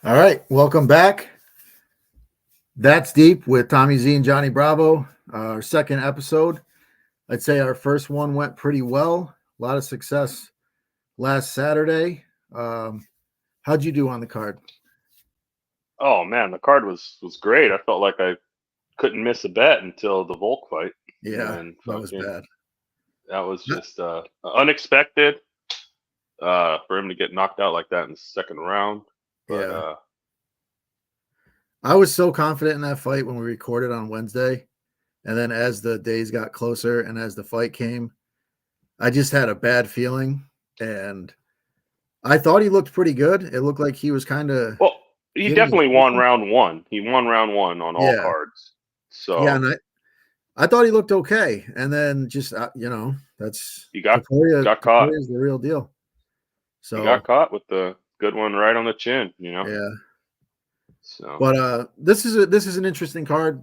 All right, welcome back. That's Deep with Tommy Z and Johnny Bravo. Our second episode. I'd say our first one went pretty well. A lot of success last Saturday. How'd you do on the card? Oh man, the card was great. I felt like I couldn't miss a bet until the Volk fight, and Yeah, then that was fucking bad. that was just unexpected for him to get knocked out like that in the second round. But Yeah, I was so confident in that fight when we recorded on Wednesday. And then as the days got closer and as the fight came, I just had a bad feeling. And I thought he looked pretty good. It looked like he was kind of well, he getting his definitely won pieces. round one. He won round one on all Yeah. cards. Yeah. So And I thought he looked okay. And then just, that's he got Topuria. got caught. Topuria is the real deal. He So, got caught with the good one right on the chin. yeah. So But this is an interesting card.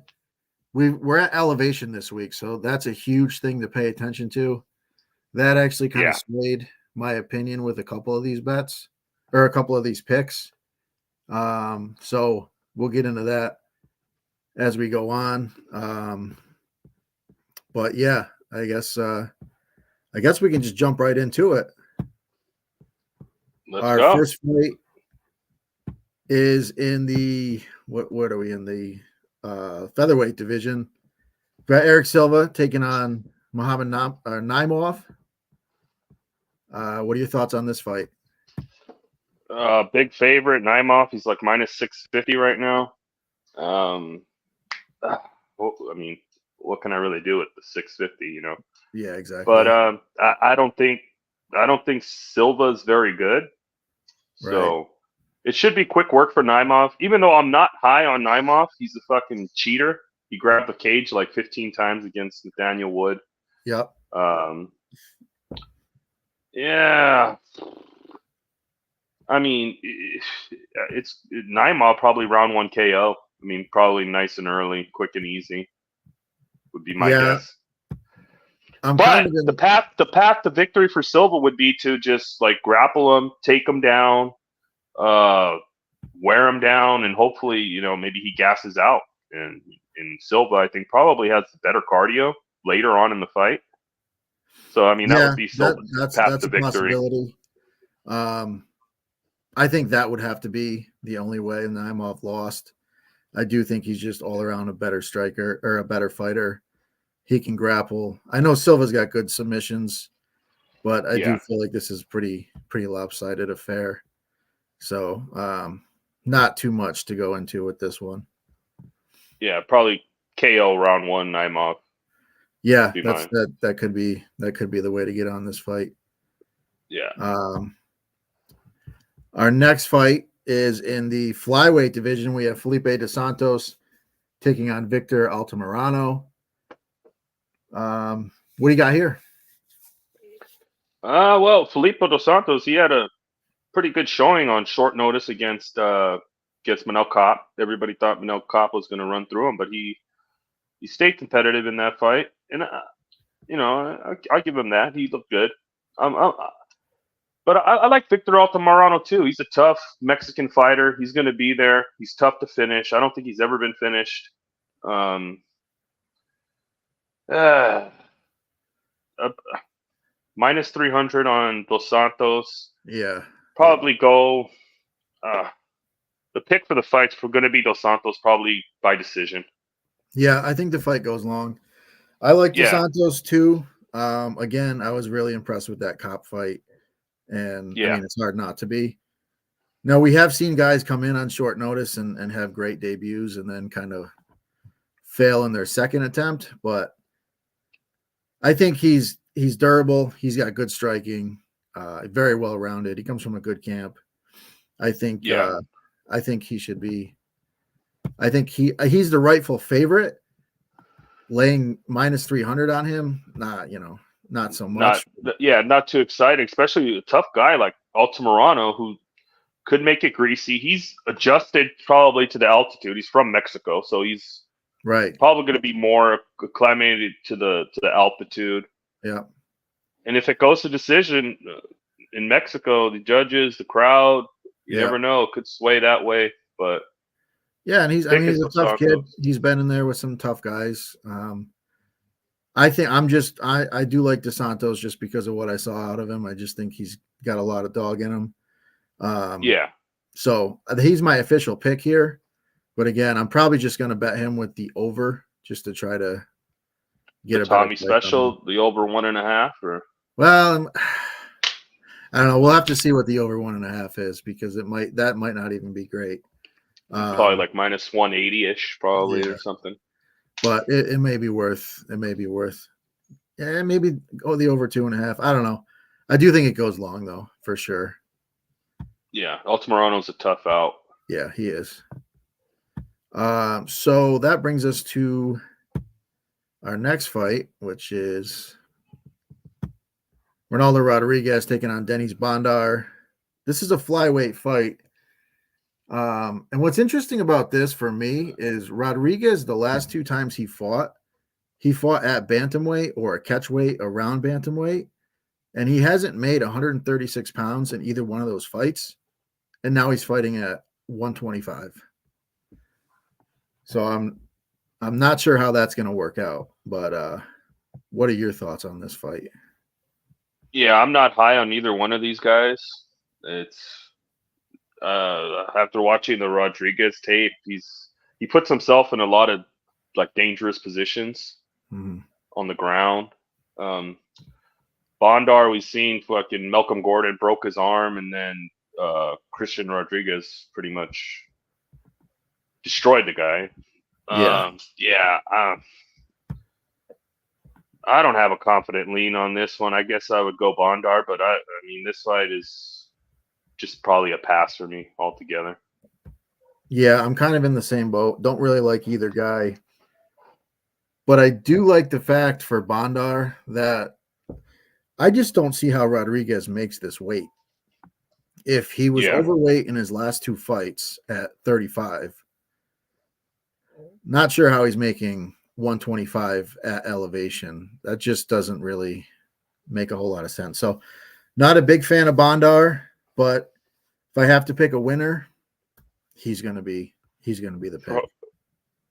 We're at elevation this week. So that's a huge thing to pay attention to. That actually kind of yeah, swayed my opinion with a couple of these bets or a couple of these picks. So we'll get into that as we go on. But yeah, I guess we can just jump right into it. let's Our go. first fight is in the what are we in the featherweight division? Got Eric Silva taking on Muhammad Naimov. What are your thoughts on this fight? Big favorite, Naimov. He's like minus 650 right now. I mean, what can I really do with the 650? Yeah, exactly. But I don't think Silva's very good. Right. So it should be quick work for Naimov. Even though I'm not high on Naimov, he's a fucking cheater. He grabbed the cage like 15 times against Nathaniel Wood. Yep. Yeah. I mean, it's Naimov probably round one KO. I mean, probably nice and early, quick and easy would be my Yeah, guess. I'm kind But of in. the path to victory for Silva would be to just like grapple him, take him down, uh, wear him down, and hopefully, maybe he gasses out. And Silva, I think, probably has better cardio later on in the fight. So I mean, that Yeah, would be Silva's path that's to a victory. possibility. I think that would have to be the only way Naimov lost. I do think he's just all around a better striker or a better fighter. He can grapple. I know Silva's got good submissions, but I do Yeah, feel like this is pretty lopsided affair. So not too much to go into with this one. yeah, probably KO round one, Naimov would Yeah, be mine. that could be the way to get on this fight. Yeah. Our next fight is in the flyweight division. We have Felipe Dos Santos taking on Victor Altamirano. What do you got here? Well, Felipe Dos Santos, he had a pretty good showing on short notice against Manel Kopp. Everybody thought Manel Kopp was going to run through him, but he stayed competitive in that fight, and I give him that. He looked good. But I like Victor Altamirano too. He's a tough Mexican fighter. He's going to be there. He's tough to finish. I don't think he's ever been finished. Um, uh, uh, minus 300 on Dos Santos. Yeah. Probably go. The pick for the fight's going to be Dos Santos, probably by decision. Yeah, I think the fight goes long. I like Dos Yeah, Santos too. Again, I was really impressed with that Cop fight. And I yeah, mean, it's hard not to be. Now, we have seen guys come in on short notice and have great debuts and then kind of fail in their second attempt. But I think he's durable. He's got good striking, very well rounded. He comes from a good camp. I think yeah. he should be. I think he's the rightful favorite. Laying minus 300 on him, not so much. Not too exciting, especially a tough guy like Altamirano who could make it greasy. He's adjusted probably to the altitude. He's from Mexico, so he's Right. probably going to be more acclimated to the altitude. Yeah. And if it goes to decision in Mexico, the judges, the crowd, You never know; it could sway that way. But yeah, and he's a tough kid. He's been in there with some tough guys. I think I do like Dos Santos just because of what I saw out of him. I just think he's got a lot of dog in him. Yeah. So he's my official pick here. But again, I'm probably just going to bet him with the over just to try to get the a Tommy better special, the over 1.5, or well, I don't know. We'll have to see what the over 1.5 is because that might not even be great. probably like minus 180 ish, probably yeah. or something. But it may be worth. It may be worth. Yeah, maybe go the over 2.5. I don't know. I do think it goes long though, for sure. Yeah, Moreno's a tough out. Yeah, he is. So that brings us to our next fight, which is Ronaldo Rodriguez taking on Denis Bondar. This is a flyweight fight. And what's interesting about this for me is Rodriguez, the last 2 times he fought at bantamweight or a catchweight around bantamweight, and he hasn't made 136 pounds in either one of those fights. And now he's fighting at 125. So I'm not sure how that's going to work out, but what are your thoughts on this fight? Yeah, I'm not high on either one of these guys. It's after watching the Rodriguez tape, he puts himself in a lot of like dangerous positions on the ground. Bondar, we've seen fucking Malcolm Gordon broke his arm, and then Christian Rodriguez pretty much destroyed the guy. I don't have a confident lean on this one. I guess I would go Bondar, but I mean, this fight is just probably a pass for me altogether. Yeah, I'm kind of in the same boat. Don't really like either guy. But I do like the fact for Bondar that I just don't see how Rodriguez makes this weight. If he was overweight in his last 2 fights at 35, not sure how he's making 125 at elevation. That just doesn't really make a whole lot of sense. So not a big fan of Bondar, but if I have to pick a winner, he's going to be the pick.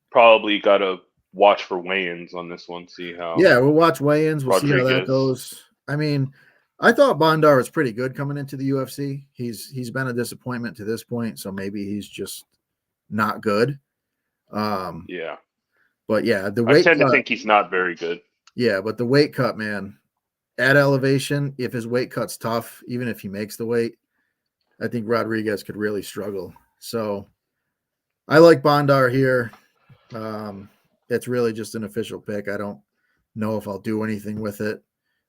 Probably got to watch for weigh-ins on this one, see how. Yeah, we'll watch weigh-ins. We'll see how that goes. I mean, I thought Bondar was pretty good coming into the UFC. He's been a disappointment to this point, so maybe he's just not good. Yeah. But yeah, the weight I tend to think he's not very good. Yeah, but the weight cut, man, at elevation, if his weight cut's tough, even if he makes the weight, I think Rodriguez could really struggle. So I like Bondar here. It's really just an official pick. I don't know if I'll do anything with it.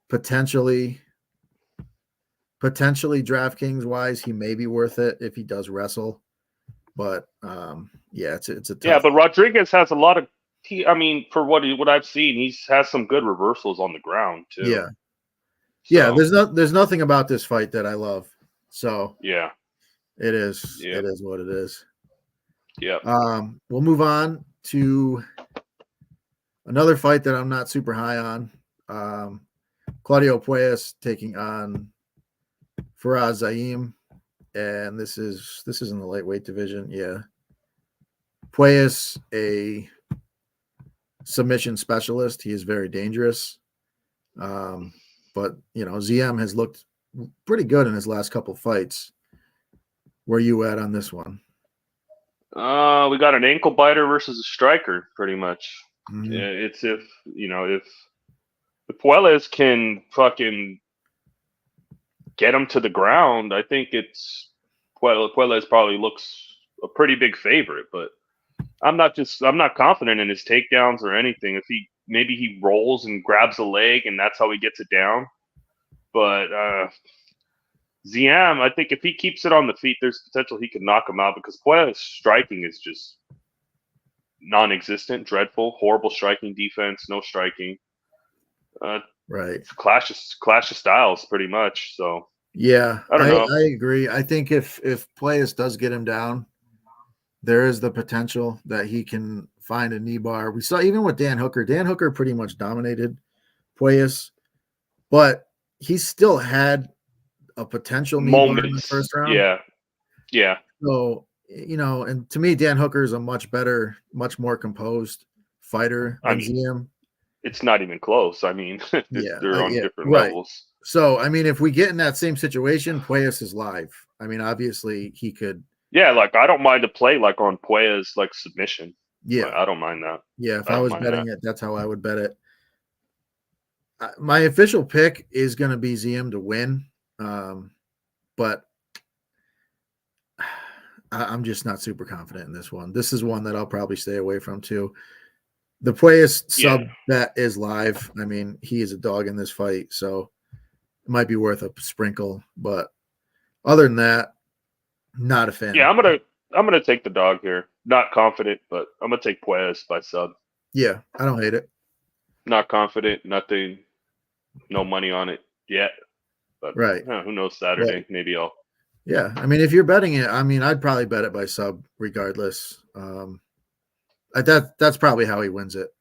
Potentially DraftKings wise, he may be worth it if he does wrestle. But yeah, it's a tough. Yeah, but Rodriguez has a lot of. I mean, for what I've seen, he has some good reversals on the ground too. Yeah, yeah. There's nothing about this fight that I love. So yeah, it is. Yeah. It is what it is. Yeah. We'll move on to another fight that I'm not super high on. Claudio Puelles taking on Faraz Zaim, and this is in the lightweight division. Yeah, Puelles, a submission specialist. He is very dangerous. But ZM has looked pretty good in his last couple fights. Where you at on this one? We got an ankle biter versus a striker, pretty much. Mm-hmm. It's if the Puelles can fucking get him to the ground, I think Puelles probably looks a pretty big favorite, but I'm not confident in his takedowns or anything. If maybe he rolls and grabs a leg and that's how he gets it down. But Ziam, I think if he keeps it on the feet, there's potential he could knock him out because Puelles' striking is just non-existent, dreadful, horrible striking defense, no striking. Right. Clash of styles pretty much. So yeah, I don't know. I agree. I think if Puelles does get him down, there is the potential that he can find a knee bar. We saw even with Dan Hooker. Dan Hooker pretty much dominated Puelles, but he still had a potential knee bar in the first round. Yeah. So, and to me, Dan Hooker is a much better, much more composed fighter I than mean, ZM. it's not even close. I mean, they're on Yeah, different right. levels. So, I mean, if we get in that same situation, Pueyas is live. I mean, obviously he could. Yeah, like I don't mind to play like on Puella's like submission. Yeah, Like, I don't mind that. yeah. If I I don't was mind betting that. it, that's how I would bet it. My official pick is going to be ZM to win, but I'm just not super confident in this one. This is one that I'll probably stay away from too. The Pueyas Yeah. sub bet is live. I mean, he is a dog in this fight, so it might be worth a sprinkle. But other than that, not a Yeah, fan. I'm gonna take the dog here. Not confident, but I'm gonna take Puelles by sub. Yeah, I don't hate it. Not confident, nothing, no money on it yet. But Right. who knows? But Saturday, maybe I'll. yeah, I mean, if you're betting it, I mean, I'd probably bet it by sub regardless. That's probably how he wins it.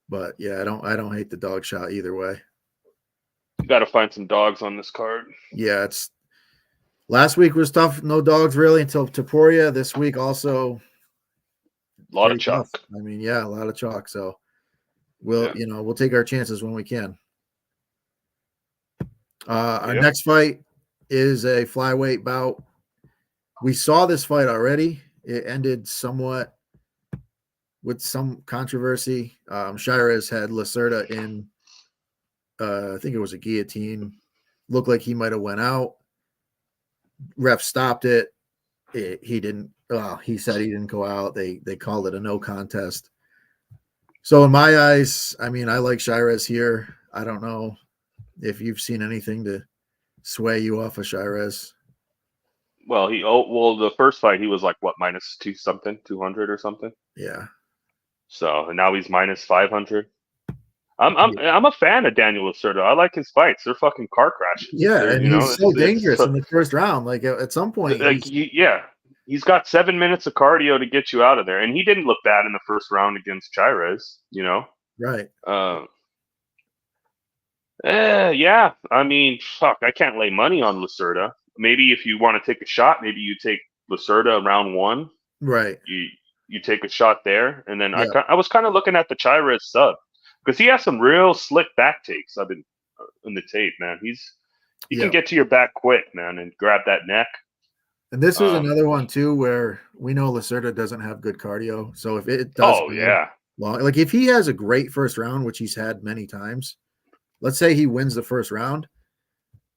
But yeah, I don't hate the dog shot either way. Got to find some dogs on this card. Yeah, it's last week was tough. No dogs really until Taporia. This week also A lot of pretty tough. chalk. I mean, yeah, a lot of chalk. So Yeah. we'll take our chances when we can. Our Yeah. next fight is a flyweight bout. We saw this fight already. It ended somewhat with some controversy. Shires had Lacerda in, I think it was a guillotine. Looked like he might have went out. Ref stopped it. He didn't. He said he didn't go out. They called it a no contest. So in my eyes, I mean, I like Shires here. I don't know if you've seen anything to sway you off of Shires. Well, the first fight he was like what minus two something, 200 or something. Yeah. So and now he's minus 500. I'm a fan of Daniel Lacerda. I like his fights. They're fucking car crashes. Yeah, They're and he's so dangerous it's in the first round. Like at some point, like he's got 7 minutes of cardio to get you out of there, and he didn't look bad in the first round against Chires. right. Yeah. I mean, fuck, I can't lay money on Lacerda. Maybe if you want to take a shot, maybe you take Lacerda round one. Right. You take a shot there, and then Yeah. I was kind of looking at the Chires sub because he has some real slick back takes. I've been in the tape, man. He can get to your back quick, man, and grab that neck. And this is another one too where we know Lacerda doesn't have good cardio. So if it does, long, like if he has a great first round, which he's had many times, let's say he wins the first round,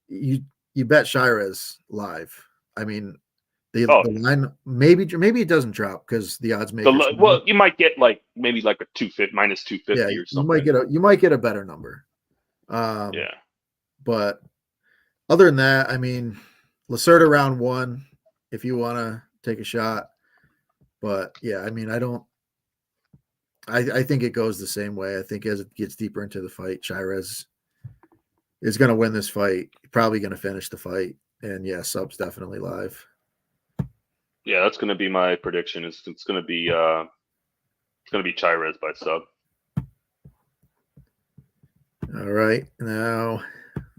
you bet Shires live. I mean, the line maybe it doesn't drop because the odds make you might get maybe a 250 minus 250 or something. You might get a better number. Yeah. But other than that, I mean, Lacerda round one, if you want to take a shot. But yeah, I mean, I think it goes the same way. I think as it gets deeper into the fight, Shires is going to win this fight. Probably going to finish the fight. And yeah, sub's definitely live. Yeah, that's going to be my prediction. It's going to be Chires by sub. All right, now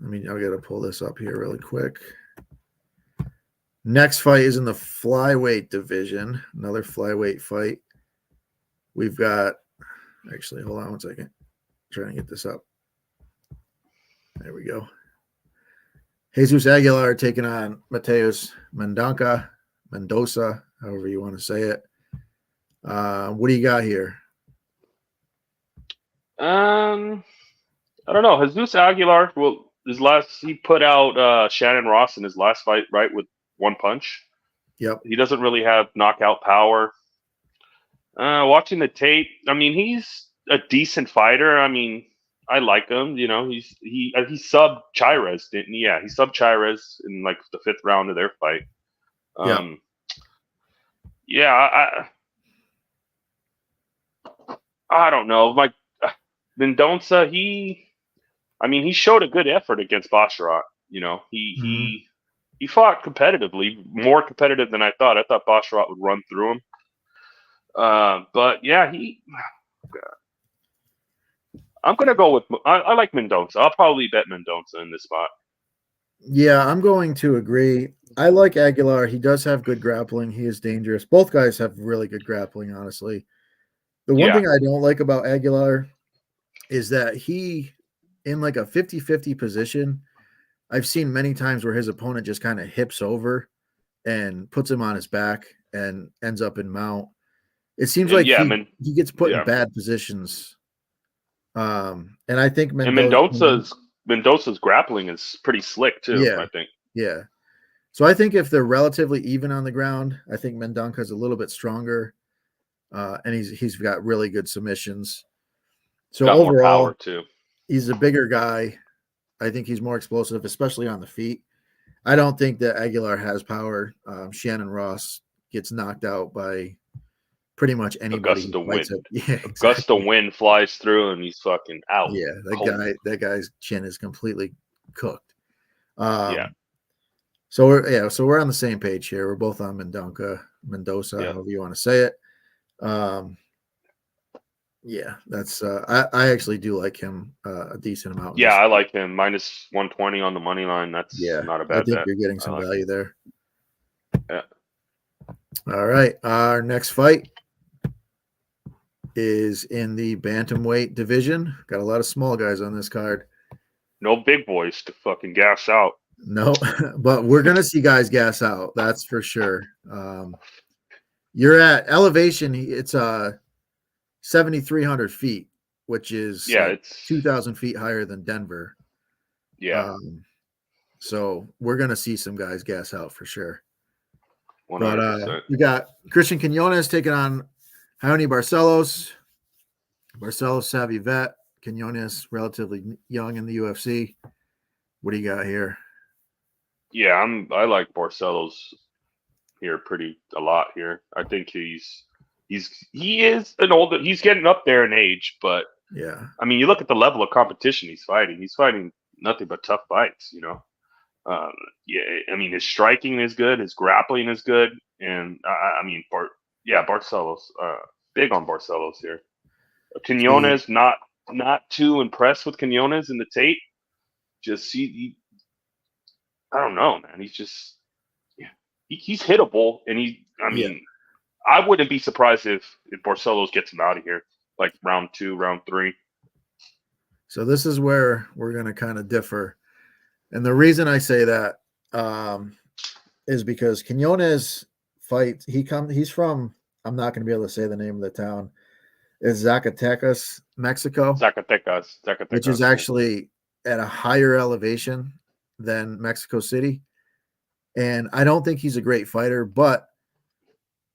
I got to pull this up here really quick. Next fight is in the flyweight division. Another flyweight fight. We've got actually, hold on one second. I'm trying to get this up. There we go. Jesus Aguilar taking on Mateus Mendoza, however you want to say it. What do you got here? I don't know. Jesus Aguilar, he put out Shannon Ross in his last fight, right, with one punch. Yep. He doesn't really have knockout power. Watching the tape, I mean, he's a decent fighter. I mean, I like him. He subbed Chires, didn't he? Yeah, he subbed Chires in the fifth round of their fight. Yeah, I don't know. Mendoza, he showed a good effort against Basharat. He fought competitively, more competitive than I thought. I thought Basharat would run through him. But yeah, I'm gonna go with. I like Mendoza. I'll probably bet Mendoza in this spot. Yeah, I'm going to agree. I like Aguilar. He does have good grappling. He is dangerous. Both guys have really good grappling, honestly. The one Yeah, thing I don't like about Aguilar is that he, in like a 50-50 position, I've seen many times where his opponent just kind of hips over and puts him on his back and ends up in mount. It seems and like yeah, he gets put in yeah, bad positions. And I think and Mendoza, Mendoza's grappling is pretty slick too. yeah, I think. yeah. So I think if they're relatively even on the ground, I think Mendonca's a little bit stronger, and he's got really good submissions. So Got more power overall, too. he's a bigger guy. I think he's more explosive, especially on the feet. I don't think that Aguilar has power. Shannon Ross gets knocked out by pretty much A anybody gust he of fights wind. at. Yeah, A gust of exactly. wind flies through and he's fucking out Yeah, cold. that guy's chin is completely cooked. Yeah, Um, so we're on the same page here. We're both on Mendoza, yeah, however you want to say it. Um, yeah, that's I actually do like him a decent amount in yeah. this. I like him. Minus 120 on the money line. That's Yeah, not a I bad think bet. you're getting I some like value him. there. Yeah, All right, our next fight is in the bantamweight division. Got a lot of small guys on this card. no big boys to fucking gas out. No, but we're gonna see guys gas out. That's for sure. You're at elevation. It's 7,300 feet, which is Yeah, like it's 2,000 feet higher than Denver. yeah, Um, so we're gonna see some guys gas out for sure. But 100%. we got Christian Quinones taking on Raoni Barcelos. Barcelos, savvy vet. Quinones, relatively young in the UFC. What do you got here? Yeah, I like Barcelos here pretty a lot here. I think he is an older. He's getting up there in age, but Yeah, I mean, you look at the level of competition he's fighting. He's fighting nothing but tough fights. Um, yeah, I mean, his striking is good, his grappling is good, and I mean, Barcelos, big on Barcelos here. see, Quinones, not too impressed with Quinones in the tape. Just I don't know, man. He's just yeah, he's hittable, and I yeah. mean, I wouldn't be surprised if Barcelos gets him out of here, like round 2, round 3. So this is where we're gonna kind of differ, and the reason I say that um, is because Quinones fight. He's from. I'm not going to be able to say the name of the town. It's Zacatecas, Mexico, which is Zacatecas, yeah. actually at a higher elevation than Mexico City. And I don't think he's a great fighter, but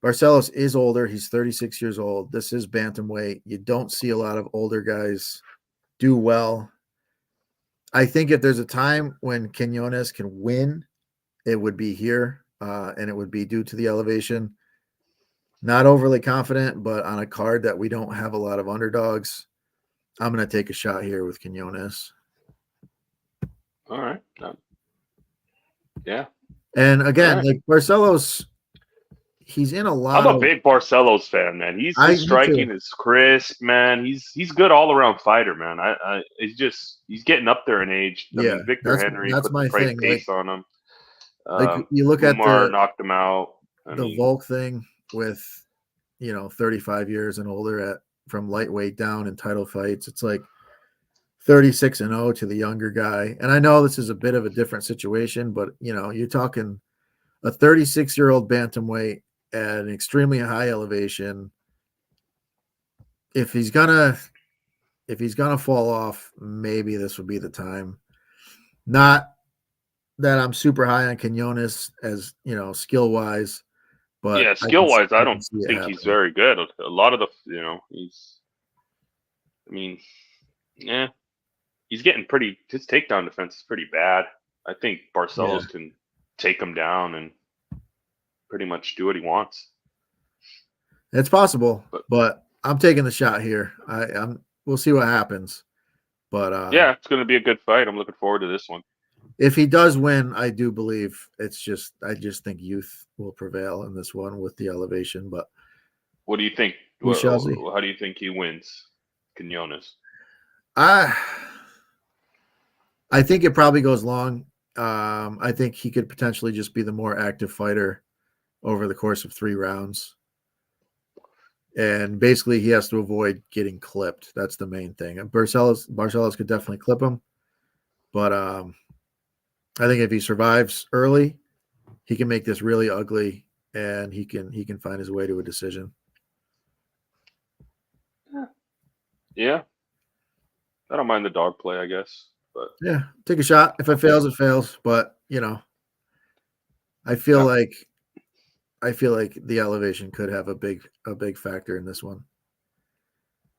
Barcelos is older. He's 36 years old. This is bantamweight. You don't see a lot of older guys do well. I think if there's a time when Quinones can win, it would be here, and it would be due to the elevation. Not overly confident, but on a card that we don't have a lot of underdogs, I'm going to take a shot here with Quinones. All right. Yeah. And All again, right. like Barcelos, he's in a I'm lot a of. big Barcelos fan, man. His Me too. striking is crisp, man. He's good all around fighter, man. He's getting up there in age. I Yeah, mean, Victor Henry that's put the my thing. pace on him. Like you look at Umar knocked him out. I the mean, Volk thing with 35 years and older at from lightweight down in title fights. It's like 36-0 to the younger guy. And I know this is a bit of a different situation, but you're talking a 36-year-old bantamweight at an extremely high elevation. If he's gonna fall off, maybe this would be the time. Not that I'm super high on Quinones as skill wise, but yeah, skill wise, I I don't can see it think he's happening. very good. A lot of he's. I mean, yeah, he's getting pretty. His takedown defense is pretty bad. I think Yeah, Barcelos can take him down and pretty much do what he wants. it's possible, But but I'm taking the shot here. We'll see what happens. But yeah, it's going to be a good fight. I'm looking forward to this one. if he does win, I do believe I just think youth will prevail in this one with the elevation. But What do you think? we shall see. How do you think he wins, Quinones? I I think it probably goes long. I think he could potentially just be the more active fighter over the course of 3 rounds. And basically, he has to avoid getting clipped. That's the main thing. And Barcelos could definitely clip him, but I think if he survives early, he can make this really ugly, and he can find his way to a decision. Yeah. I don't mind the dog play, I guess. But Yeah, take a shot. If it fails, it fails. But I feel like the elevation could have a big factor in this one.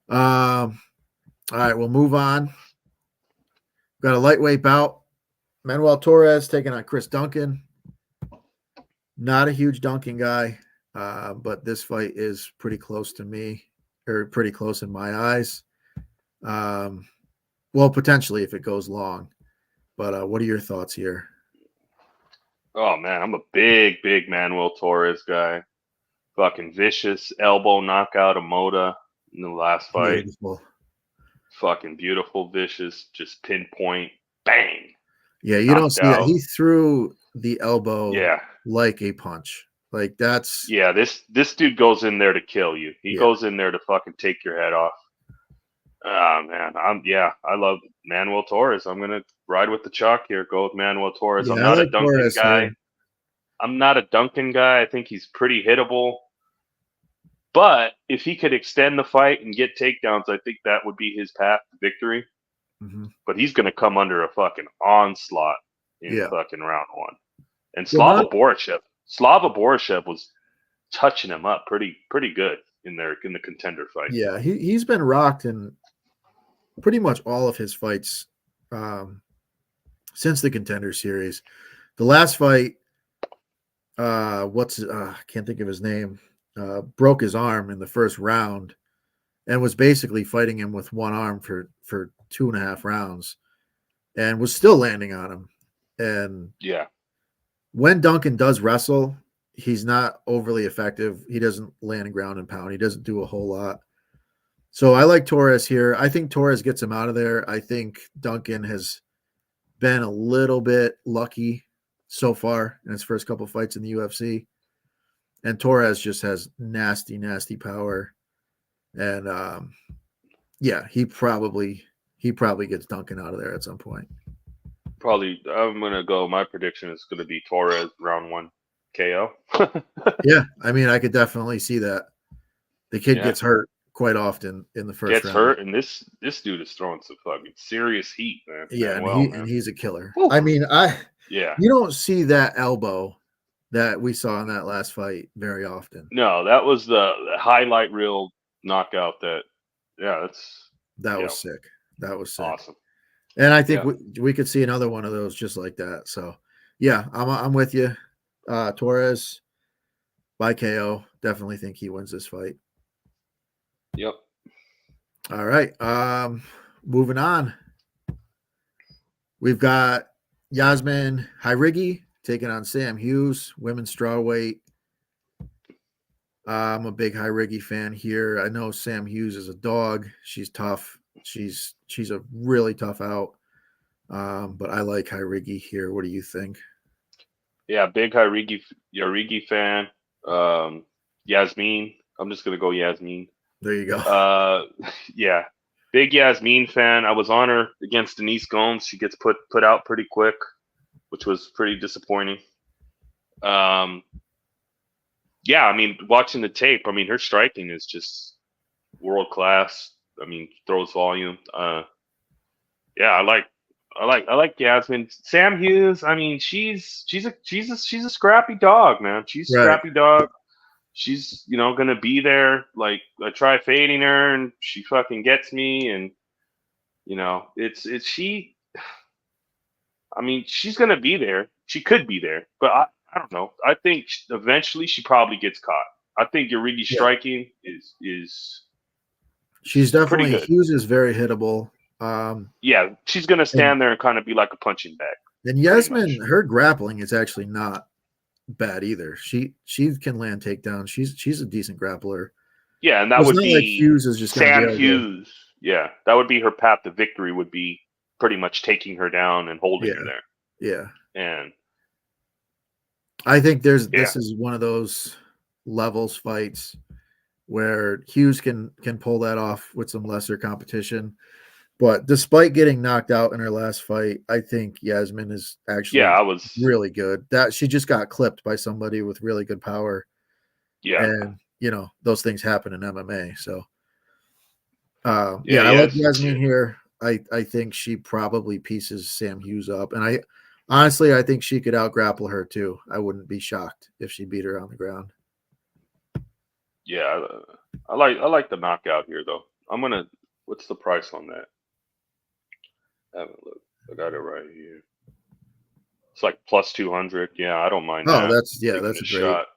All right, we'll move on. Got a lightweight bout. Manuel Torres taking on Chris Duncan. Not a huge Duncan guy, but this fight is pretty close to me, or pretty close in my eyes. Well, potentially if it goes long. But what are your thoughts here? oh man, I'm a big Manuel Torres guy. Fucking vicious elbow knockout of Moda in the last fight. Beautiful. Fucking beautiful, vicious, just pinpoint, bang. Yeah, you don't see that. Out. He threw the elbow Yeah. like a punch. Like that's Yeah, this dude goes in there to kill you. He Yeah. goes in there to fucking take your head off. Oh man, I love Manuel Torres. I'm gonna ride with the chalk here. Go with Manuel Torres. Yeah, I'm I not like a Duncan Torres guy. here. I'm not a Duncan guy. I think he's pretty hittable. But if he could extend the fight and get takedowns, I think that would be his path to victory. Mm-hmm. But he's going to come under a fucking onslaught in Yeah. fucking round 1. And Yeah, Slava Borishev was touching him up pretty good in the contender fight. Yeah, he's been rocked in pretty much all of his fights since the Contender Series. The last fight, can't think of his name, broke his arm in the first round and was basically fighting him with one arm for 2.5 rounds and was still landing on him. And yeah, when Duncan does wrestle, he's not overly effective. He doesn't land ground and pound. He doesn't do a whole lot. So I like Torres here. I think Torres gets him out of there. I think Duncan has been a little bit lucky so far in his first couple fights in the UFC. And Torres just has nasty power. And he probably gets Duncan out of there at some point. probably. I'm gonna go. My prediction is gonna be Torres round 1 KO. Yeah, I mean, I could definitely see that. The kid gets hurt quite often in the first round. Gets hurt, and this dude is throwing some fucking serious heat, man. Yeah, and he's a killer. Woo. I mean, you don't see that elbow that we saw in that last fight very often. No, that was the highlight reel knockout. That was sick. That was sick. Awesome. And I think we could see another one of those just like that. So yeah, I'm with you. Torres by KO. Definitely think he wins this fight. Yep. All right. Moving on. We've got Yasmin Hairigi taking on Sam Hughes, women's strawweight. I'm a big Hairigi fan here. I know Sam Hughes is a dog. She's tough. She's a really tough out. But I like Hairigi here. What do you think? Yeah, big Hairigi fan. Yasmin. I'm just gonna go Yasmin. There you go. Yeah. Big Yasmin fan. I was on her against Denise Gomes. She gets put out pretty quick, which was pretty disappointing. Yeah, I mean, watching the tape, I mean, her striking is just world class. I mean, throws volume. Yeah, I like Yasmin. Sam Hughes, I mean, she's a scrappy dog, man. She's a scrappy dog. She's, gonna be there. Like, I try fading her and she fucking gets me, and it's she. I mean, she's gonna be there. She could be there, but I don't know. I think eventually she probably gets caught. I think Yarigi's striking is she's definitely pretty good. Hughes is very hittable. Yeah, she's gonna stand there and kind of be like a punching bag. And Yasmin, her grappling is actually not bad either. She can land takedowns. She's a decent grappler. Yeah, and that would be like Hughes is just Sam Hughes. Yeah, that would be her path to victory. Would be pretty much taking her down and holding her there. Yeah, And I think this yeah, is one of those levels fights where Hughes can pull that off with some lesser competition. But despite getting knocked out in her last fight, I think Yasmin is actually I was, really good. That she just got clipped by somebody with really good power, yeah, and those things happen in MMA. So, yeah, I like yes. Yasmin here. I think she probably pieces Sam Hughes up, and I honestly I think she could out grapple her too. I wouldn't be shocked if she beat her on the ground. Yeah, I like the knockout here though. I'm gonna. What's the price on that? I haven't looked. I got it right here. It's like plus 200. Yeah, I don't mind Oh, that. that's Taking a a great. shot.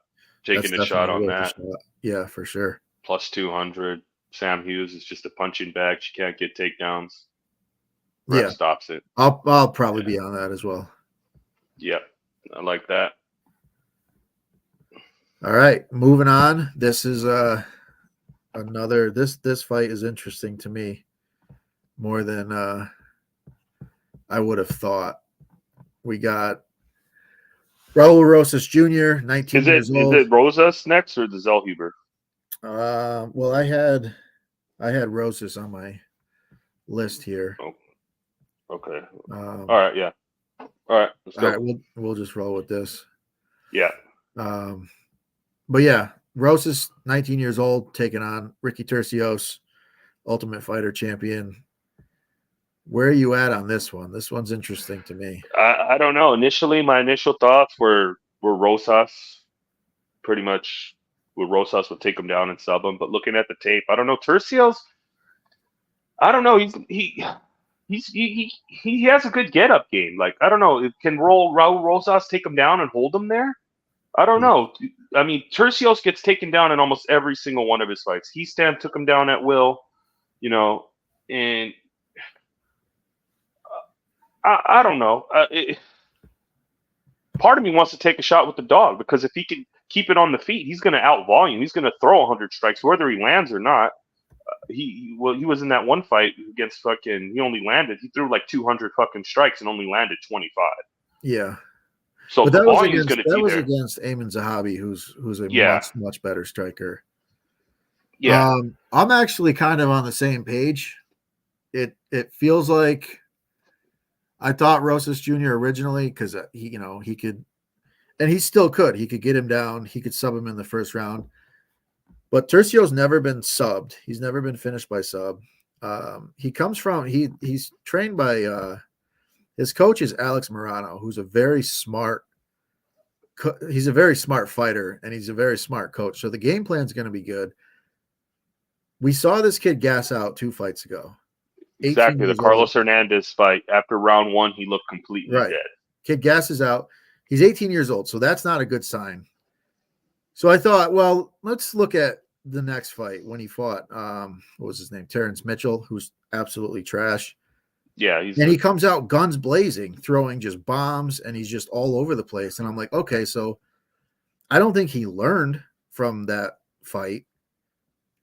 That's Taking a shot definitely on worth a that. shot. Yeah, for sure. Plus 200. Sam Hughes is just a punching bag. She can't get takedowns. Ref Yeah, stops it. I'll probably Yeah. be on that as well. Yep. I like that. All right, moving on. This is another this fight is interesting to me more than I would have thought. We got Raul Rosas Jr., 19 years Is old. it Rosas next or the Zellhuber? Well, I had Rosas on my list here. Oh, okay. All Um, right. Yeah. All right. Let's all go. right, we'll just roll with this. Yeah. Um, but yeah, Rosas, 19 years old, taking on Ricky Tercios, Ultimate Fighter champion. Where are you at on this one? This one's interesting to me. I don't know. Initially, my initial thoughts were Rosas. Pretty much, where Rosas would take him down and sub him. But looking at the tape, I don't know. Tercios. I don't know. He has a good get up game. Like I don't know. Can Raul Rosas take him down and hold him there? I don't Yeah. know. I mean, Tercios gets taken down in almost every single one of his fights. Took him down at will, and I don't know. Part of me wants to take a shot with the dog because if he can keep it on the feet, he's going to out volume. He's going to throw 100 strikes, whether he lands or not. He was in that one fight against fucking. He only landed. He threw like 200 fucking strikes and only landed 25. Yeah. So But the volume is going to be there. against Eamon Zahabi, who's a Yeah, much better striker. yeah, I'm actually kind of on the same page. It feels like I thought Rosas Jr. originally because he could, and he still could. He could get him down. He could sub him in the first round. But Tercio's never been subbed. He's never been finished by sub. He comes from he's trained by his coach is Alex Moreno, who's a very smart. He's a very smart fighter, and he's a very smart coach. So the game plan is going to be good. We saw this kid gas out 2 fights ago. 18 exactly. The years old. Carlos Hernandez fight after round 1, he looked completely Right. dead. Kid gasses out. He's 18 years old, so that's not a good sign. So I thought, well, let's look at the next fight when he fought what was his name? Terrence Mitchell, who's absolutely trash. Yeah, And he comes out guns blazing, throwing just bombs, and he's just all over the place. And I'm like, okay, so I don't think he learned from that fight.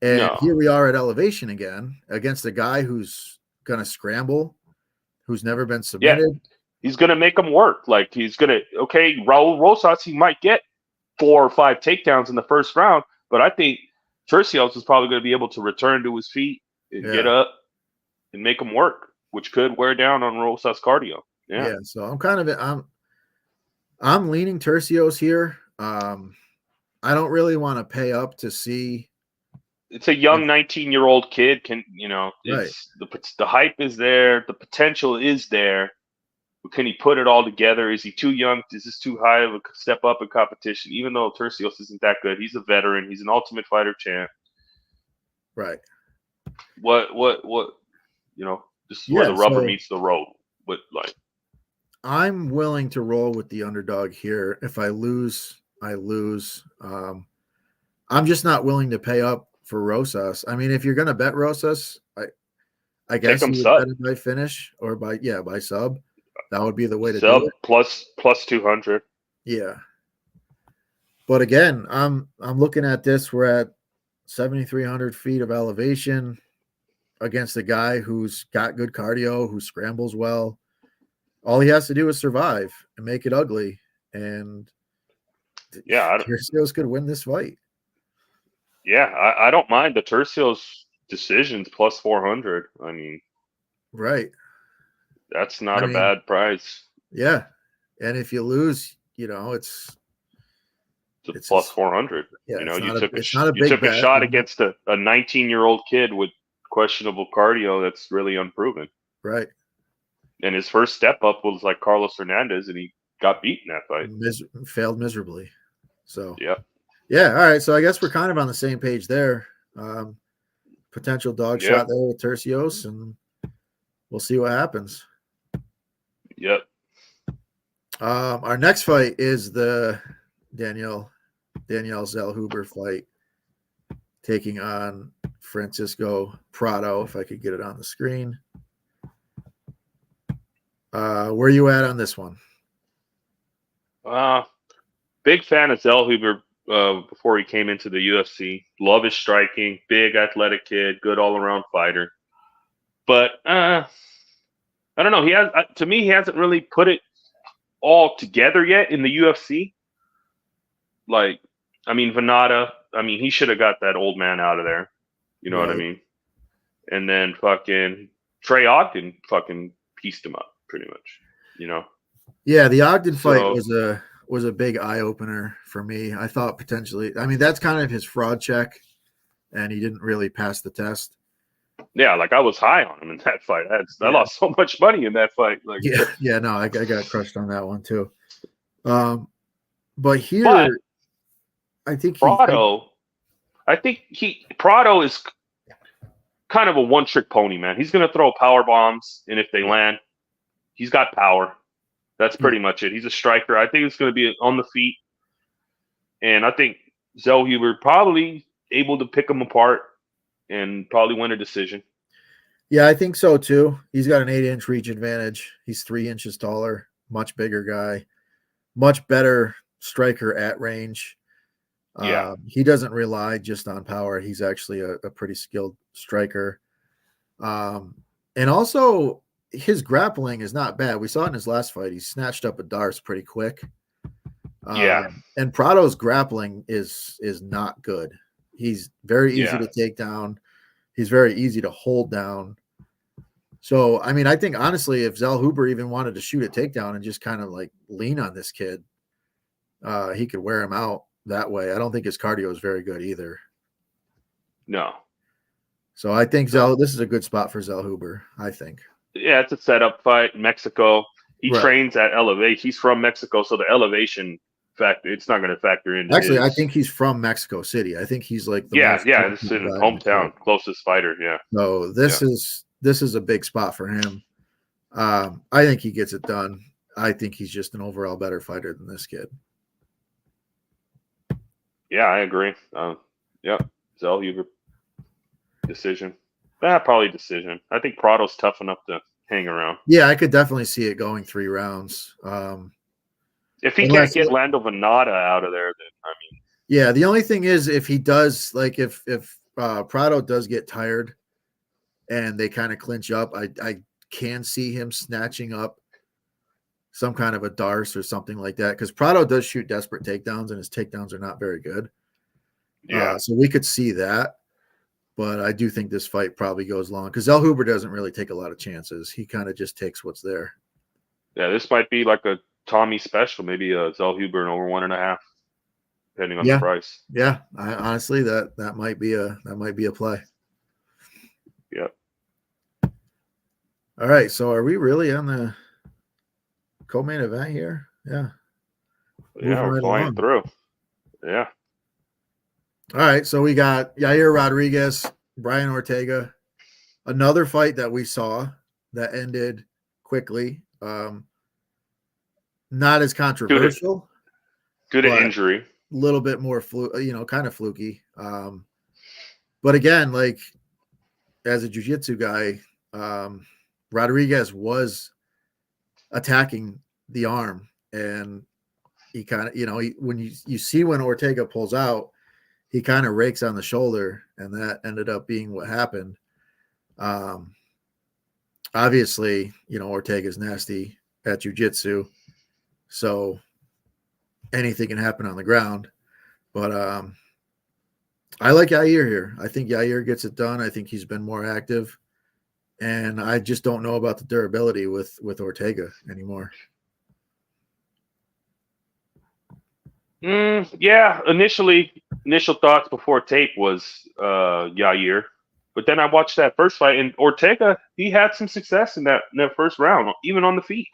And no. here we are at elevation again against a guy who's going to scramble, who's never been Yeah, submitted. he's gonna make him work. Like he's gonna Raul Rosas, he might get 4 or 5 takedowns in the first round, but I think Tercios is probably going to be able to return to his feet and get Yeah. up and make him work, which could wear down on Rosas' cardio. Yeah. So I'm leaning Tercios here. I don't really want to pay up to see. It's a young 19-year-old kid. Right. It's the hype is there, the potential is there. But can he put it all together? Is he too young? Is this too high of a step up in competition? Even though Tercios isn't that good, he's a veteran. He's an Ultimate Fighter champ. Right. What? This is where the rubber meets the road. But like, I'm willing to roll with the underdog here. If I lose, I lose. I'm just not willing to pay up for Rosas. I mean, if you're going to bet Rosas, I guess him you would sub. bet it by finish or by sub. That would be the way to Sub do it. plus 200. Yeah. But again, I'm looking at this. We're at 7,300 feet of elevation against a guy who's got good cardio, who scrambles well. All he has to do is survive and make it ugly. And Tercios could win this fight. I don't mind the Tercios decisions plus 400. I mean, right. That's not a bad price. Yeah. And if you lose, it's plus 400. Yeah, you took a shot against a 19-year-old kid with questionable cardio that's really unproven. Right. And his first step up was like Carlos Hernandez, and he got beat in that fight. Failed miserably. So yeah. All right. So I guess we're kind of on the same page there. Potential dog shot there with Tercios, and we'll see what happens. Yep. Our next fight is the Danielle Zellhuber fight, taking on Francisco Prado. If I could get it on the screen. Where are you at on this one? Big fan of Zellhuber before he came into the UFC. Love his striking, big athletic kid, good all-around fighter. But I don't know. He hasn't really put it all together yet in the UFC. Like, I mean, Venata, he should have got that old man out of there. You know what I mean? And then fucking Trey Ogden fucking pieced him up pretty much, Yeah, the Ogden fight was a big eye-opener for me. I thought potentially, that's kind of his fraud check, and he didn't really pass the test. Yeah, like I was high on him in that fight. I lost so much money in that fight. Like, no, I got crushed on that one too. But here, I think Prado is kind of a one-trick pony, man. He's going to throw power bombs, and if they land, he's got power. That's pretty much it. He's a striker. I think it's going to be on the feet, and I think Zellhuber probably able to pick him apart and probably win a decision. Yeah, I think so too. He's got an 8-inch reach advantage. He's 3 inches taller, much bigger guy, much better striker at range. He doesn't rely just on power. He's actually a pretty skilled striker. And also his grappling is not bad. We saw it in his last fight. He snatched up a Darce pretty quick. And Prado's grappling is not good. He's very easy to take down. He's very easy to hold down. So, I think honestly, if Zellhuber even wanted to shoot a takedown and just kind of like lean on this kid, he could wear him out that way. I don't think his cardio is very good either. No. So I think this is a good spot for Zellhuber, I think. Yeah, it's a setup fight in Mexico. He trains at elevation. He's from Mexico, so the elevation factor, it's not going to factor in. Actually, I think he's from Mexico City. I think he's like this is in his hometown, closest fighter. Yeah. So this is a big spot for him. I think he gets it done. I think he's just an overall better fighter than this kid. Yeah, I agree. Zellhuber decision. Probably decision. I think Prado's tough enough to hang around. Yeah, I could definitely see it going 3 rounds. If he can't get Lando Venata out of there, then yeah. The only thing is, if he does, like, if Prado does get tired, and they kind of clinch up, I can see him snatching up some kind of a Darce or something like that, because Prado does shoot desperate takedowns, and his takedowns are not very good. Yeah. So we could see that. But I do think this fight probably goes long, because Zellhuber doesn't really take a lot of chances. He kind of just takes what's there. Yeah, this might be like a Tommy special, maybe a Zellhuber and over 1.5, depending on the price. Yeah, honestly, that might be a play. Yep. All right, so are we really on the co-main event here? Yeah. Yeah, we're flying through. Yeah. All right, so we got Yair Rodriguez, Brian Ortega, another fight that we saw that ended quickly. Not as controversial. Due to injury. A little bit more kind of fluky. But again, like, as a jiu-jitsu guy, Rodriguez was attacking the arm, and he kind of, when you see when Ortega pulls out, he kind of rakes on the shoulder, and that ended up being what happened. Obviously, Ortega's nasty at jiu-jitsu. So anything can happen on the ground. But I like Yair here. I think Yair gets it done. I think he's been more active. And I just don't know about the durability with Ortega anymore. Yeah, initial thoughts before tape was Yair, but then I watched that first fight, and Ortega, he had some success in that first round, even on the feet.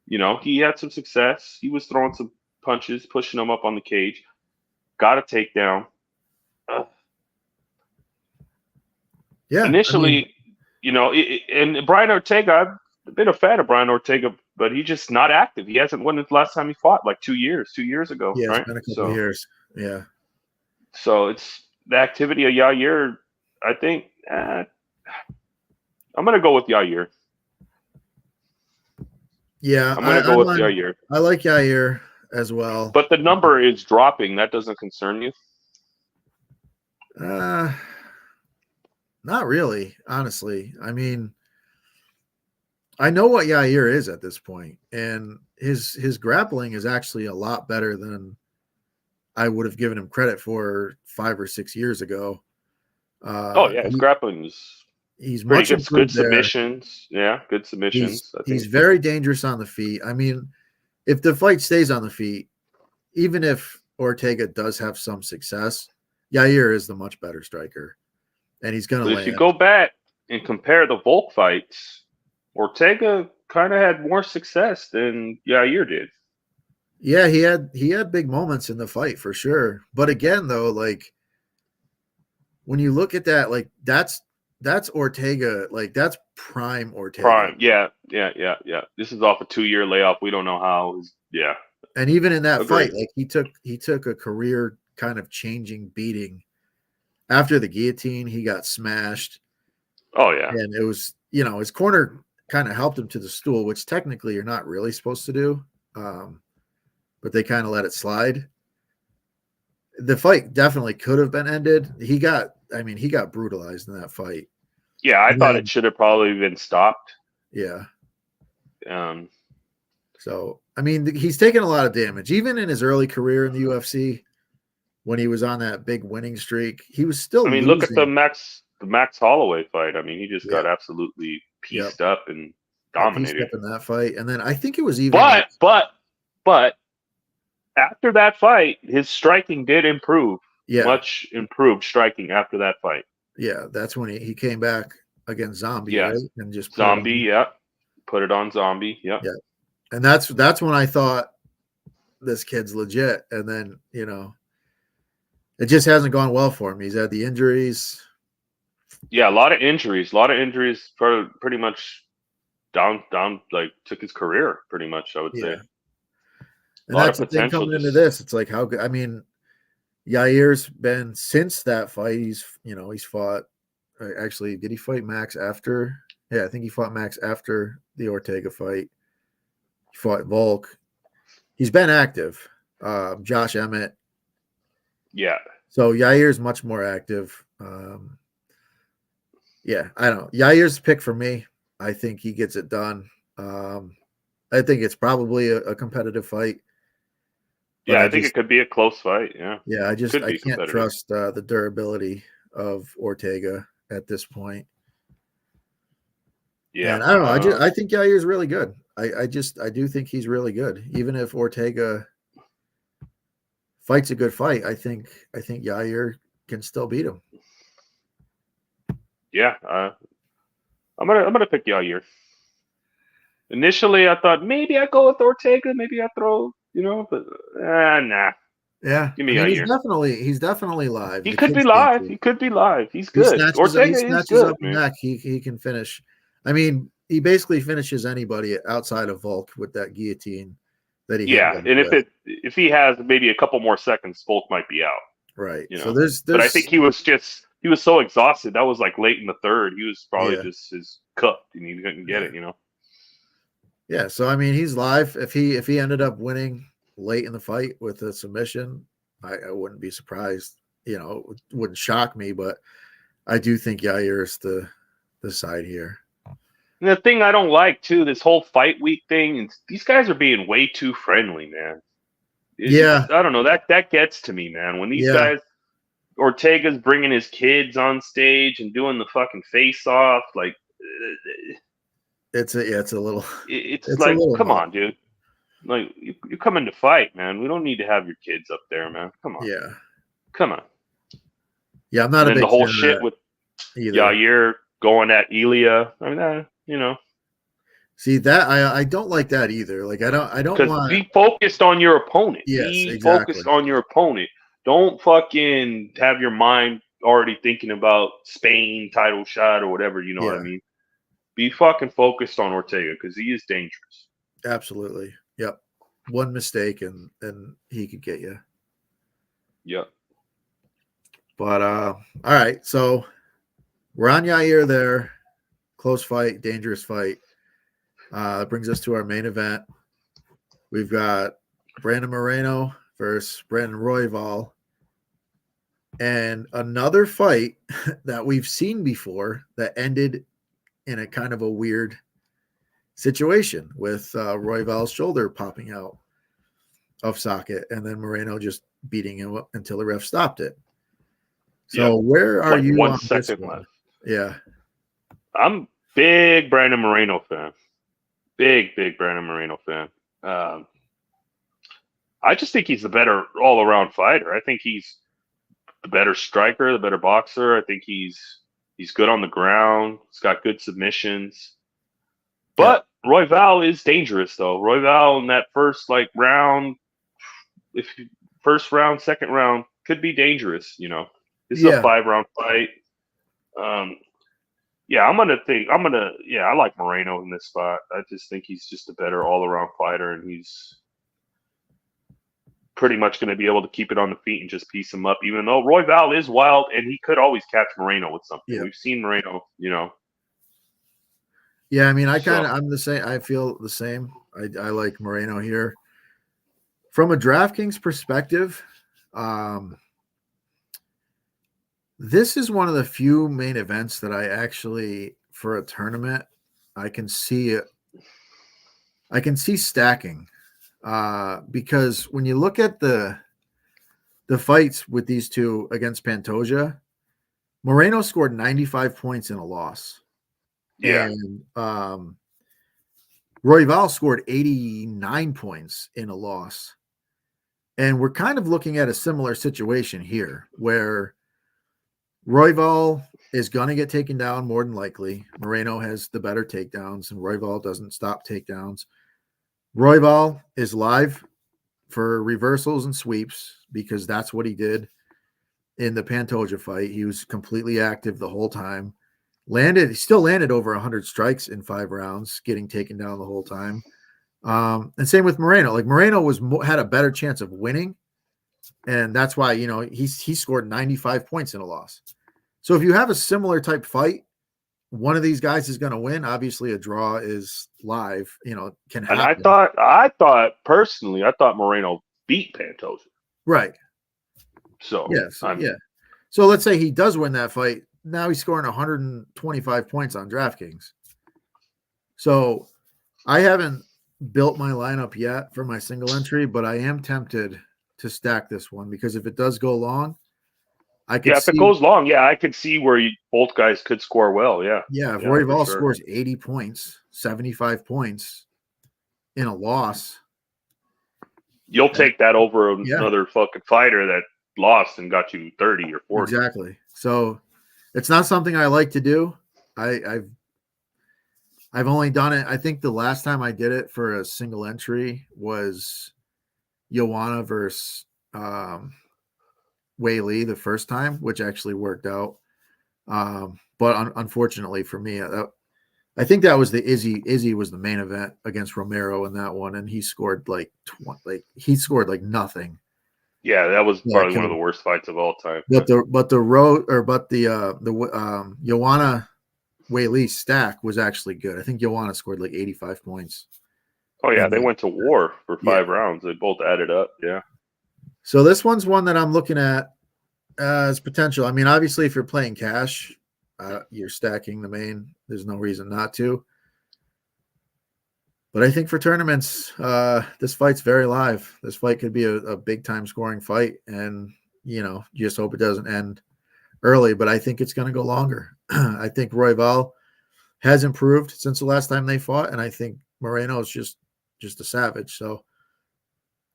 He had some success. He was throwing some punches, pushing him up on the cage, got a takedown. Yeah, Initially, and Brian Ortega, I've been a fan of Brian Ortega, but he's just not active. He hasn't won the last time he fought, like 2 years ago, yeah, it's right? been a couple of years. Yeah. So it's the activity of Yair. I think I'm going to go with Yair. Yeah, I'm going to go with Yair. I like Yair as well. But the number is dropping. That doesn't concern you? Not really, honestly. I mean, I know what Yair is at this point, and his grappling is actually a lot better than I would have given him credit for 5 or 6 years ago. His grappling is he's pretty much good. Good improved there. submissions. Yeah, good submissions. He's very dangerous on the feet. I mean, if the fight stays on the feet, even if Ortega does have some success, Yair is the much better striker, and he's going to land. If you go back and compare the Volk fights, Ortega kind of had more success than Yair did. Yeah, he had big moments in the fight for sure. But again, though, like when you look at that, like that's Ortega, like that's prime Ortega. Prime, yeah. This is off a 2-year layoff. We don't know how. Yeah. And even in that fight, like he took a career kind of changing beating. After the guillotine, he got smashed. Oh yeah. And it was, his corner kind of helped him to the stool, which technically you're not really supposed to do. But they kind of let it slide. The fight definitely could have been ended. He got brutalized in that fight. Yeah, I thought it should have probably been stopped. Yeah. So, I mean, he's taken a lot of damage. Even in his early career in the UFC, when he was on that big winning streak, he was still losing. Look at the Max Holloway fight. I mean, he just got absolutely pieced up and dominated. Pieced up in that fight. And then I think it was even But after that fight, his striking did improve. Yeah. Much improved striking after that fight. Yeah, that's when he came back against Zombie, right? And just Zombie, put it on Zombie, yeah. And that's when I thought this kid's legit. And then, it just hasn't gone well for him. He's had the injuries. Yeah, a lot of injuries for pretty much down like took his career pretty much, I would say. And that's the thing coming into this. It's like how good. I mean, Yair's been since that fight. He's fought. Actually, did he fight Max after? Yeah, I think he fought Max after the Ortega fight. He fought Volk. He's been active. Josh Emmett. Yeah. So Yair's much more active. Yeah, I don't know. Yair's pick for me. I think he gets it done. I think it's probably a competitive fight. Yeah, I think it could be a close fight. Yeah. Yeah, I can't trust the durability of Ortega at this point. Yeah. And I don't know. I think Yair's really good. I do think he's really good. Even if Ortega fights a good fight, I think Yair can still beat him. Yeah. I'm gonna pick Yair. Initially, I thought maybe I go with Ortega. Maybe I throw, but nah. Yeah, he's definitely live. He could be live. He could be live. He's good. Ortega is good. Up man. Neck. He can finish. I mean, he basically finishes anybody outside of Volk with that guillotine that he. Yeah, and if he has maybe a couple more seconds, Volk might be out. Right. So there's. But I think he was so exhausted. That was like late in the third. He was probably just cooked, and he couldn't get it. Yeah, so I mean, he's live. If he ended up winning late in the fight with a submission, I wouldn't be surprised. It wouldn't shock me, but I do think Yair is the side here. And the thing I don't like too, this whole fight week thing, and these guys are being way too friendly, man. Yeah, I don't know, that gets to me, man. When these yeah. guys, Ortega's bringing his kids on stage and doing the fucking face off, like It's a little, it's it's a like, little come much. on, dude. Like you come in to fight, man. We don't need to have your kids up there, man. Come on, Yeah, come on. yeah. I'm not And a then the big whole fan of shit that with either. Yair going at Ilya. I mean, See that I don't like that either. Like I don't because want. be focused on your opponent. Yes, Be exactly. focused on your opponent. Don't fucking have your mind already thinking about Spain title shot or whatever. You know what I Yeah, mean? Be fucking focused on Ortega because he is dangerous. absolutely. Yep. One mistake and he could get you. Yep. But all right. So we're on Yair there. Close fight, dangerous fight. That brings us to our main event. We've got Brandon Moreno versus Brandon Royval. And another fight that we've seen before that ended in a kind of a weird situation with Royval's shoulder popping out of socket and then Moreno just beating him up until the ref stopped it. Yep. So where are Like you one on this second one? left. Yeah. I'm big Brandon Moreno fan. Big Brandon Moreno fan. Um, I just think he's the better all around fighter. I think he's the better striker, the better boxer. I think he's good on the ground. He's got good submissions. Yep. But Royval is dangerous though. Royval in that first round, if first round, second round, could be dangerous. This is a Yeah. 5 round fight. Um, yeah, I like Moreno in this spot. I just think he's just a better all around fighter, and he's pretty much going to be able to keep it on the feet and just piece him up. Even though Royval is wild, and he could always catch Moreno with something. Yep. We've seen Moreno. Yeah. I mean, So I'm the same. I feel the same. I like Moreno here. From a DraftKings perspective, this is one of the few main events that I actually, for a tournament, I can see it. I can see stacking because when you look at the fights with these two against Pantoja, Moreno scored 95 points in a loss, yeah, and Royval scored 89 points in a loss. And we're kind of looking at a similar situation here where Royval is going to get taken down more than likely. Moreno has the better takedowns, and Royval doesn't stop takedowns. Royval is live for reversals and sweeps because that's what he did in the Pantoja fight. He was completely active the whole time. He still landed over 100 strikes in 5 rounds, getting taken down the whole time. And same with Moreno. Like Moreno had a better chance of winning, and that's why he scored 95 points in a loss. So if you have a similar type fight, one of these guys is going to win. Obviously, a draw is live. Can and happen. I thought personally, I thought Moreno beat Pantoja. Right. So Yes. Yeah. So let's say he does win that fight. Now he's scoring 125 points on DraftKings. So I haven't built my lineup yet for my single entry, but I am tempted to stack this one because if it does go long, I could if it see. goes long, I could see where both guys could score well. Yeah, Yeah, if for Royval sure. scores 80 points, 75 points in a loss, You'll take that over yeah, another fucking fighter that lost and got you 30 or 40. exactly. So it's not something I like to do. I've only done it. I think the last time I did it for a single entry was Joanna versus Wei Lee the first time, which actually worked out. But unfortunately for me, I think that was the Izzy was the main event against Romero in that one, and he scored like nothing. Yeah, that was Yeah, probably one of the worst fights of all time. but the Joanna Wei Lee stack was actually good. I think Joanna scored like 85 points. Oh yeah, they went to war for 5 Yeah. rounds. They both added up. Yeah. So this one's one that I'm looking at as potential. I mean, obviously, if you're playing cash, you're stacking the main. There's no reason not to. But I think for tournaments, this fight's very live. This fight could be a big time scoring fight, and you just hope it doesn't end early. But I think it's going to go longer. I think Royval has improved since the last time they fought, and I think Moreno is just a savage. So,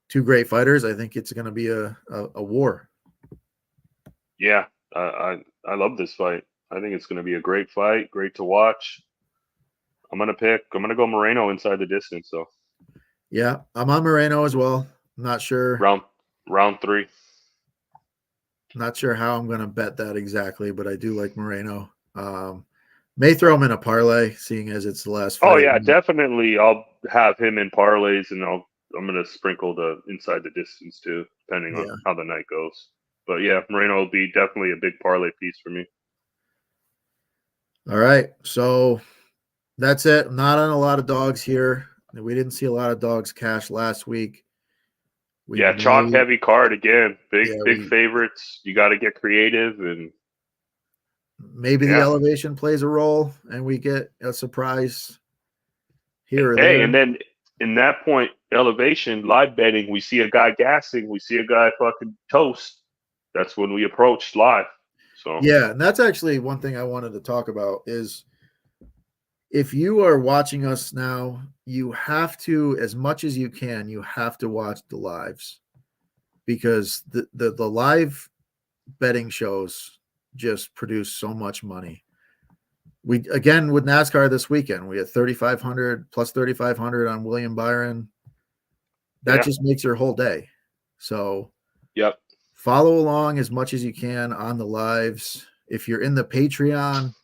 two great fighters. I think it's going to be a war. Yeah, I love this fight. I think it's going to be a great fight, great to watch. I'm gonna go Moreno inside the distance. So Yeah, I'm on Moreno as well. I'm not sure. Round 3. Not sure how I'm going to bet that exactly, but I do like Moreno. May throw him in a parlay, seeing as it's the last fight. Oh yeah, definitely. I'll have him in parlays, and I'm gonna sprinkle the inside the distance too, depending on Yeah. how the night goes. But yeah, Moreno will be definitely a big parlay piece for me. All right. So that's it. I'm not on a lot of dogs here. We didn't see a lot of dogs cash last week. Yeah, chalk heavy card again. Big we favorites. You got to get creative, and maybe the elevation plays a role, and we get a surprise here or there. And then in that point, elevation, live betting, we see a guy gassing, we see a guy fucking toast. That's when we approach live. So yeah, and that's actually one thing I wanted to talk about is if you are watching us now, you have to, as much as you can, you have to watch the lives, because the live betting shows just produce so much money. We again with NASCAR this weekend, we had 3,500 plus 3,500 on William Byron. That just makes your whole day. So follow along as much as you can on the lives. If you're in the Patreon,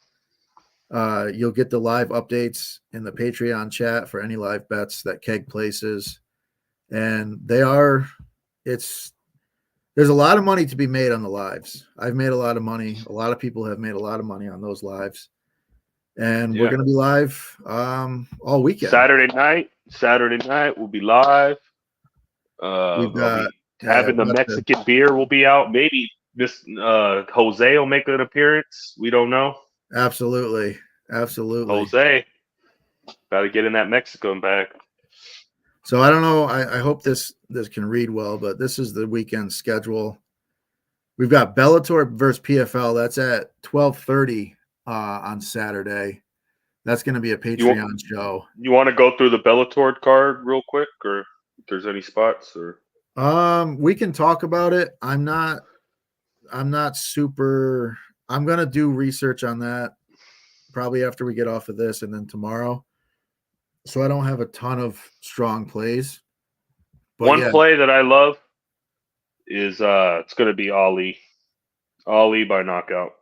you'll get the live updates in the Patreon chat for any live bets that Keg places. And there's a lot of money to be made on the lives. I've made a lot of money. A lot of people have made a lot of money on those lives. And we're going to be live all weekend. Saturday night we'll be live. We've got having the Mexican beer will be out. Maybe this Jose will make an appearance. We don't know. Absolutely. Jose, got to get in that Mexican bag. So I don't know. I hope this can read well, but this is the weekend schedule. We've got Bellator versus PFL. That's at 12:30 on Saturday. That's going to be a Patreon show. You want to go through the Bellator card real quick, or if there's any spots, or we can talk about it. I'm not super. I'm going to do research on that probably after we get off of this and then tomorrow. So I don't have a ton of strong plays. But one play that I love is it's going to be Ali by knockout.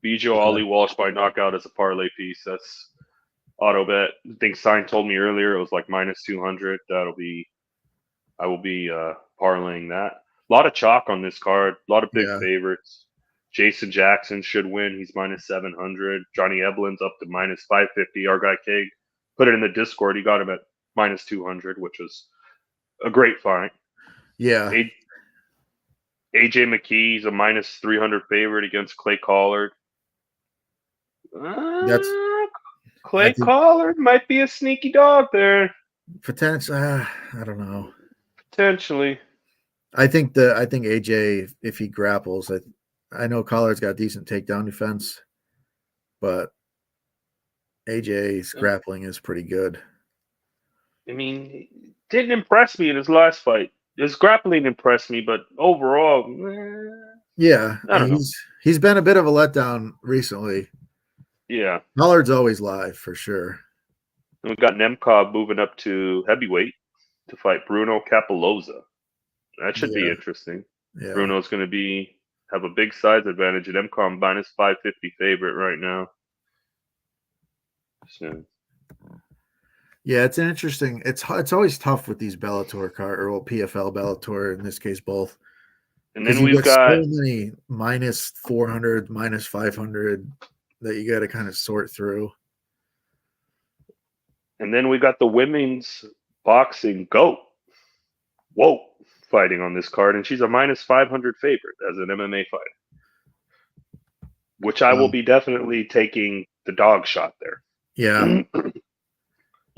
Bijo Ali Walsh by knockout as a parlay piece. That's auto bet. I think Sign told me earlier it was like minus 200. I will be parlaying that. A lot of chalk on this card. A lot of big favorites. Jason Jackson should win. He's minus 700. Johnny Eblin's up to minus 550. Our guy Keg put it in the Discord. He got him at minus 200, which was a great fight. Yeah. AJ McKee's a minus 300 favorite against Clay Collard. Clay Collard might be a sneaky dog there. Potentially, I don't know. Potentially. I think AJ, if he grapples, I know Collard's got decent takedown defense, but AJ's grappling is pretty good. I mean, he didn't impress me in his last fight. His grappling impressed me, but overall, yeah, I don't know. He's been a bit of a letdown recently. Yeah, Collard's always live for sure. And we've got Nemkov moving up to heavyweight to fight Bruno Capoloza. That should be interesting. Yeah. Bruno's going to have a big size advantage at Nemkov minus 550 favorite right now. So. Yeah, it's an interesting. It's always tough with these Bellator PFL Bellator, in this case both. And then we've got so many minus 400, minus 500 that you got to kind of sort through. And then we got the women's boxing GOAT, fighting on this card, and she's a minus 500 favorite as an MMA fighter, which I will be definitely taking the dog shot there. Yeah.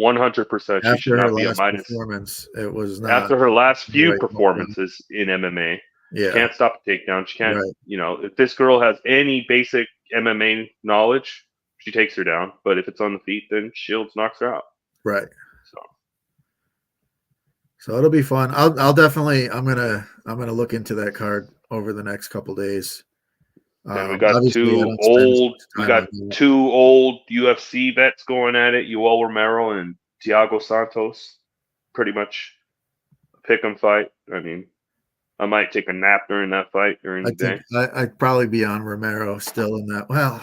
100%. She should After her not be a last minus. performance, it was not After her last few right. performances in MMA, she Yeah, can't stop a takedown. She can't, right. if this girl has any basic MMA knowledge, she takes her down. But if it's on the feet, then Shields knocks her out. Right. So So it'll be fun. I'll definitely I'm gonna look into that card over the next couple days. and we got Obviously, I don't spend as much time on that. two old UFC vets going at it, Yoel Romero and Thiago Santos. Pretty much a pick 'em fight. I mean, I might take a nap during that fight during I the day. think I'd probably be on Romero still in that. Well,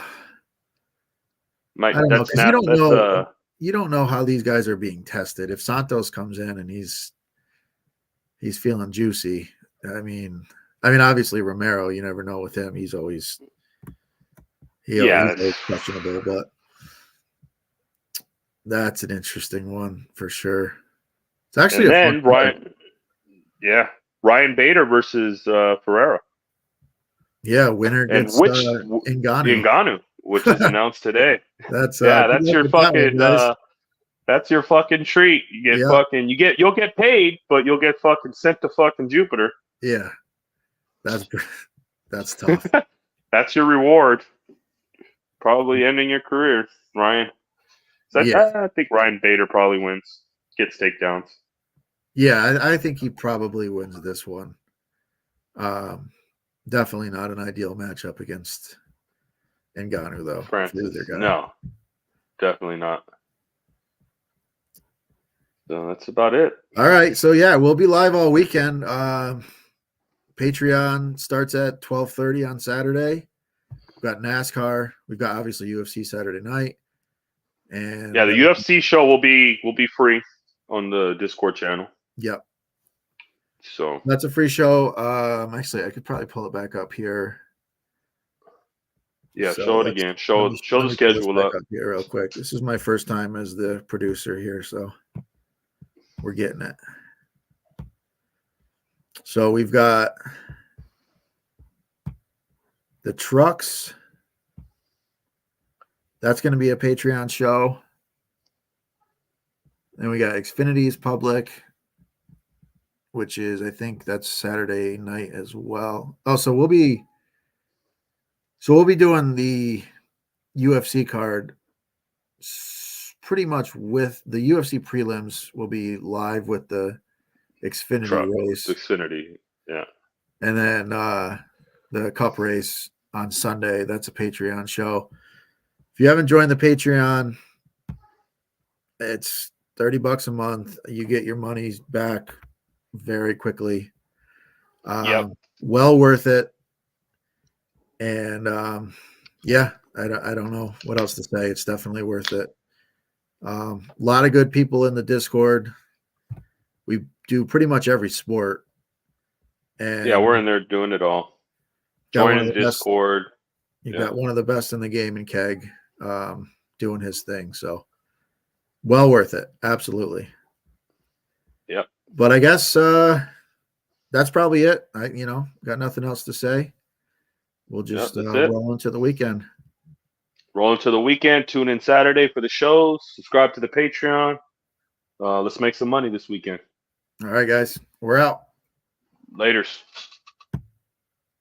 I don't know That's because nap. That's you don't know how these guys are being tested. If Santos comes in and he's feeling juicy, I mean, obviously Romero, you never know with him. He's always questionable, but that's an interesting one for sure. It's actually and then Ryan Bader versus Ferreira. Yeah, winner gets Ngannou, which is announced today. That's that's your fucking that's your fucking treat. You get you'll get paid, but you'll get fucking sent to fucking Jupiter. Yeah, that's tough. That's your reward. Probably ending your career, Ryan. I think Ryan Bader probably wins, gets takedowns. Yeah, I think he probably wins this one. Definitely not an ideal matchup against Ngannou, though. Francis, no, definitely not. So that's about it. All right, so yeah, we'll be live all weekend. Patreon starts at 12:30 on Saturday. We've got NASCAR. We've got obviously UFC Saturday night, and the UFC show will be free on the Discord channel. Yep. So that's a free show. Actually, I could probably pull it back up here. Yeah, so show it again. Show the schedule up here real quick. This is my first time as the producer here, so we're getting it. So we've got the trucks. That's going to be a Patreon show. Then we got Xfinity's Public, which is, I think that's Saturday night as well. Oh, so we'll be doing the UFC card pretty much with the UFC prelims will be live with the Xfinity race. Xfinity, yeah. And then the Cup race on Sunday. That's a Patreon show. If you haven't joined the Patreon, it's $30 a month. You get your money back very quickly. Well worth it. And I don't know what else to say. It's definitely worth it. A lot of good people in the Discord. We do pretty much every sport. And we're in there doing it all. Join the Discord. You've got one of the best in the game in Keg doing his thing. So well worth it. Absolutely. Yep. But I guess that's probably it. Got nothing else to say. We'll just roll into the weekend. Roll into the weekend. Tune in Saturday for the shows. Subscribe to the Patreon. Let's make some money this weekend. All right, guys. We're out. Laters.